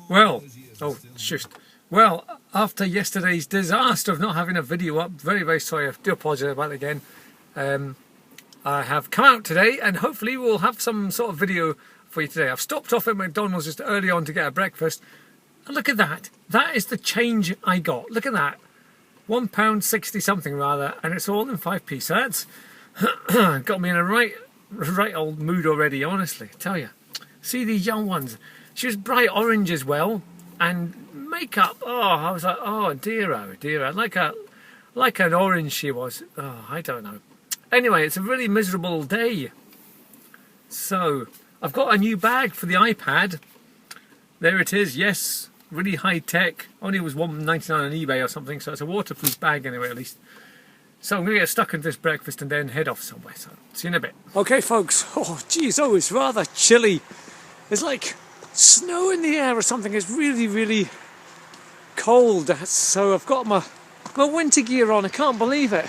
Well, oh, just well, after yesterday's disaster of not having a video up, very sorry, I do apologise about it again. I have come out today and hopefully we'll have some sort of video for you today. I've stopped off at McDonald's just early on to get a breakfast, and look at that. That is the change I got. Look at that. £1.60 something rather, and it's all in 5p, so that's got me in a right old mood already, honestly, I tell you. See these young ones. She was bright orange as well, and makeup. Oh, I was like, oh dear, like an orange she was. Oh, I don't know. Anyway, it's a really miserable day. So I've got a new bag for the iPad. There it is. Yes, really high tech. Only was $1.99 on eBay or something, so it's a waterproof bag anyway, at least. So I'm going to get stuck into this breakfast and then head off somewhere. So see you in a bit. Okay, folks. Oh, geez. Oh, it's rather chilly. It's like snow in the air or something. It's really cold. So I've got my winter gear on. I can't believe it.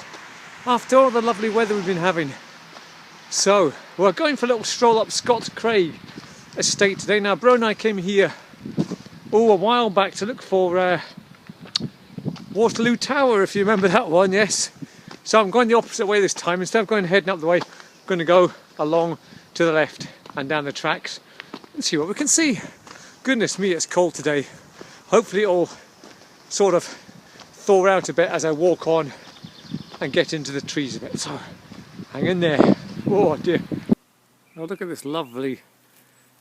After all the lovely weather we've been having. So we're going for a little stroll up Scotscraig estate today. Now, Bro and I came here a while back to look for Waterloo Tower, if you remember that one. Yes. So I'm going the opposite way this time. Instead of heading up the way, I'm going to go along to the left and down the tracks and see what we can see. Goodness me, it's cold today. Hopefully it'll sort of thaw out a bit as I walk on and get into the trees a bit. So hang in there. Oh dear. Oh, look at this lovely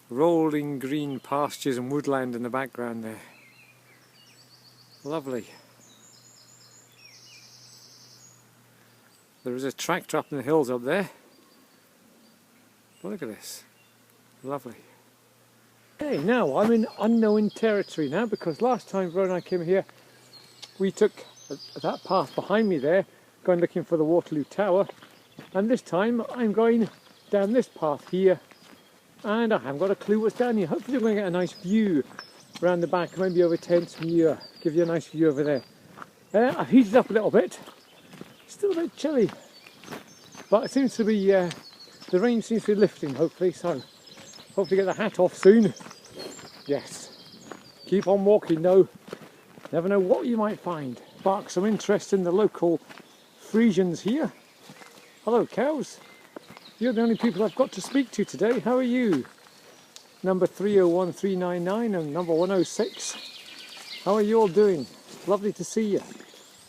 rolling green pastures and woodland in the background there. Lovely. There is a tractor up in the hills up there. But look at this. Lovely. Okay, now I'm in unknown territory now, because last time Ro and I came here, we took that path behind me there, going looking for the Waterloo Tower, and this time I'm going down this path here, and I haven't got a clue what's down here. Hopefully I'm going to get a nice view around the back, maybe over Tents Muir, give you a nice view over there. I've heated up a little bit. Still a bit chilly, but it seems to be, the rain seems to be lifting, hopefully, so hopefully get the hat off soon. Yes, keep on walking though, never know what you might find. Spark some interest in the local Frisians here. Hello cows, you're the only people I've got to speak to today. How are you? Number 301399 and number 106. How are you all doing? Lovely to see you.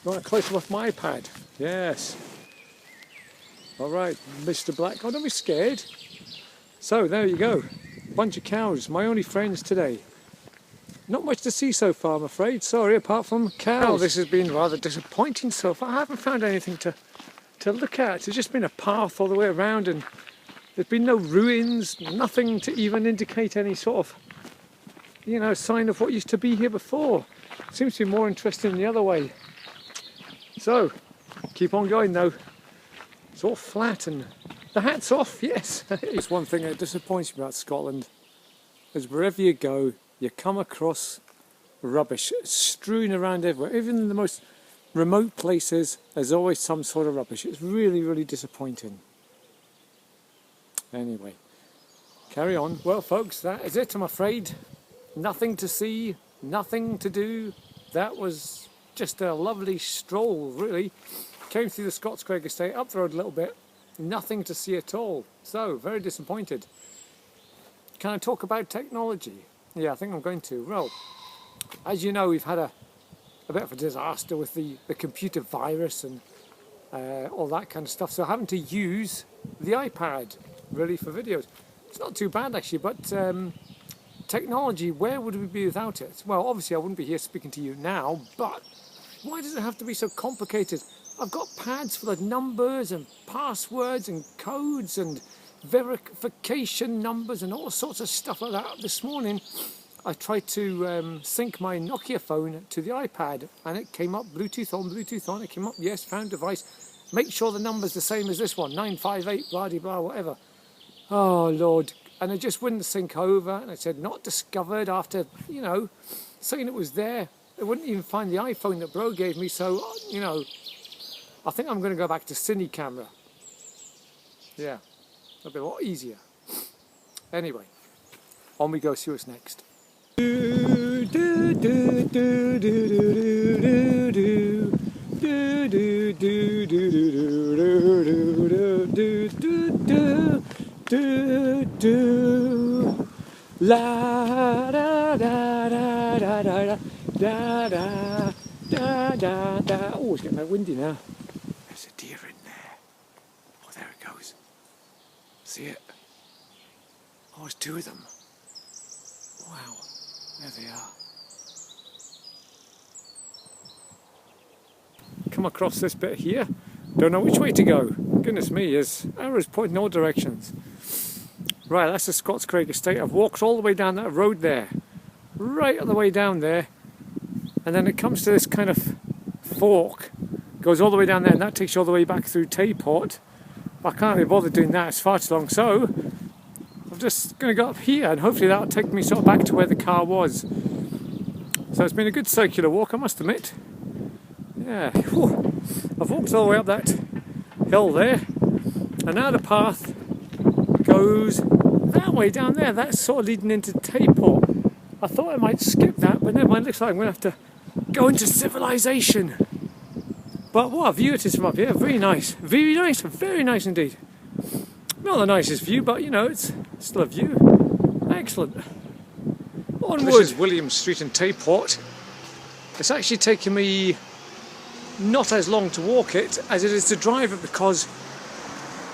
You want a close-up of my iPad? Yes. Alright, Mr. Black. Oh, don't be scared. So, there you go. Bunch of cows, my only friends today. Not much to see so far, I'm afraid. Sorry, apart from cows. Oh, this has been rather disappointing so far. I haven't found anything to look at. It's just been a path all the way around, and there's been no ruins, nothing to even indicate any sort of, you know, sign of what used to be here before. Seems to be more interesting the other way. So, keep on going though. It's all flat and the hat's off, yes. It's one thing that disappoints me about Scotland, is wherever you go, you come across rubbish strewn around everywhere. Even in the most remote places, there's always some sort of rubbish. It's really disappointing. Anyway, carry on. Well folks, that is it, I'm afraid. Nothing to see, nothing to do. That was just a lovely stroll, really. Came through the Scotscraig estate, up the road a little bit, nothing to see at all. So, very disappointed. Can I talk about technology? Yeah, I think I'm going to. Well, as you know, we've had a bit of a disaster with the computer virus and all that kind of stuff. So having to use the iPad, really, for videos. It's not too bad, actually, but technology, where would we be without it? Well, obviously I wouldn't be here speaking to you now, but why does it have to be so complicated? I've got pads full of numbers and passwords and codes and verification numbers and all sorts of stuff like that. This morning I tried to sync my Nokia phone to the iPad, and it came up Bluetooth on, it came up yes, found device, make sure the number's the same as this one, 958 blah de blah whatever. Oh Lord, and it just wouldn't sync over, and it said not discovered after, you know, saying it was there. It wouldn't even find the iPhone that Bro gave me, so, you know, I think I'm going to go back to Cine camera. Yeah, it'll be a lot easier. Anyway, on we go, see what's next. La da da da da da da da da da da. Oh, it's getting a bit windy now. There's a deer in there. Oh, there it goes. See it? Oh, it's two of them. Wow, there they are. Come across this bit here. Don't know which way to go. Goodness me, there's arrows pointing in all directions. Right, that's the Scotscraig estate. I've walked all the way down that road there. Right all the way down there. And then it comes to this kind of fork. Goes all the way down there and that takes you all the way back through Tayport. But I can't be bothered doing that, it's far too long. So, I'm just going to go up here and hopefully that'll take me sort of back to where the car was. So it's been a good circular walk, I must admit. Yeah, whew. I've walked all the way up that hill there. And now the path goes that way down there. That's sort of leading into Tayport. I thought I might skip that, but never mind. Looks like I'm going to have to go into civilization. But what a view it is from up here. Very nice. Very nice. Very nice indeed. Not the nicest view, but you know, it's still a view. Excellent. Onward. This is William Street in Tayport. It's actually taken me not as long to walk it as it is to drive it, because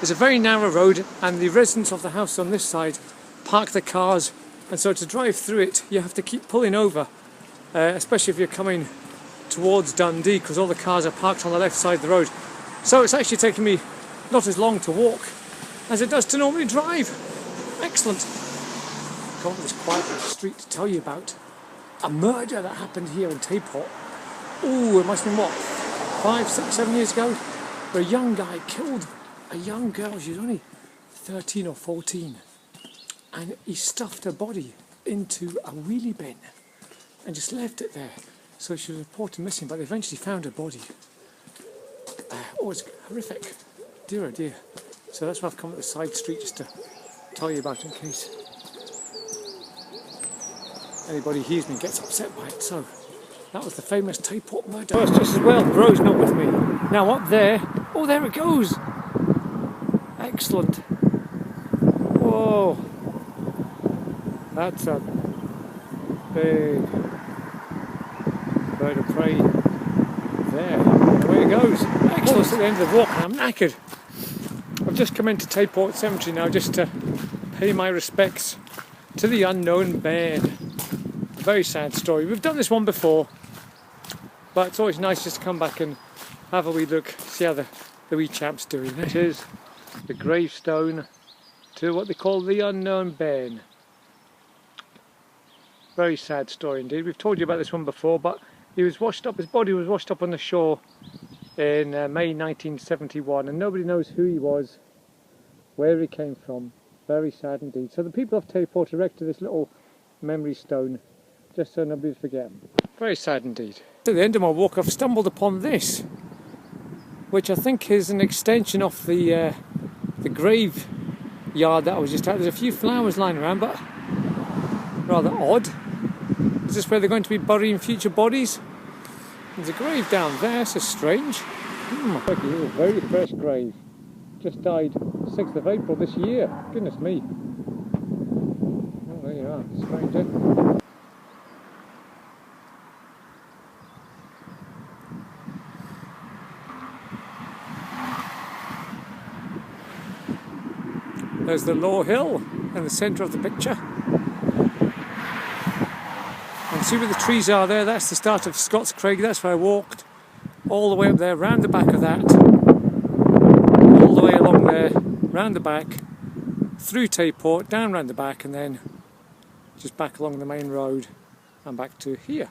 it's a very narrow road and the residents of the house on this side park their cars, and so to drive through it you have to keep pulling over, especially if you're coming towards Dundee, because all the cars are parked on the left side of the road. So it's actually taken me not as long to walk as it does to normally drive. Excellent. Come on, this quiet street to tell you about a murder that happened here in Tayport. Oh, it must have been what, 5, 6, 7 years ago, where a young guy killed a young girl. She was only 13 or 14, and he stuffed her body into a wheelie bin and just left it there. So she was reported missing, but they eventually found her body. Oh, it's horrific. Dear oh dear. So that's why I've come up the side street just to tell you about it in case anybody hears me and gets upset by it. So that was the famous Tayport murder. Well, it's just as well Bro's not with me. Now up there, oh there it goes. Excellent. Whoa. That's a big bird of prey there. Away it goes. Excellent. At the end of the walk and I'm knackered. I've just come into Tayport Cemetery now just to pay my respects to the unknown bairn. A very sad story. We've done this one before, but it's always nice just to come back and have a wee look, see how the wee chap's doing. This is the gravestone to what they call the unknown bairn. Very sad story indeed. We've told you about this one before, but he was washed up, his body was washed up on the shore in May 1971, and nobody knows who he was, where he came from. Very sad indeed. So the people of Tayport erected this little memory stone just so nobody would forget him. Very sad indeed. At the end of my walk I've stumbled upon this, which I think is an extension of the graveyard that I was just at. There's a few flowers lying around, but rather odd. Is this where they're going to be burying future bodies? There's a grave down there, so strange. Look, this is a very fresh grave. Just died 6th of April this year. Goodness me. Oh, there you are, stranger. There's the low hill in the centre of the picture. And see where the trees are there? That's the start of Scotscraig. That's where I walked all the way up there, round the back of that, all the way along there, round the back, through Tayport, down round the back, and then just back along the main road and back to here.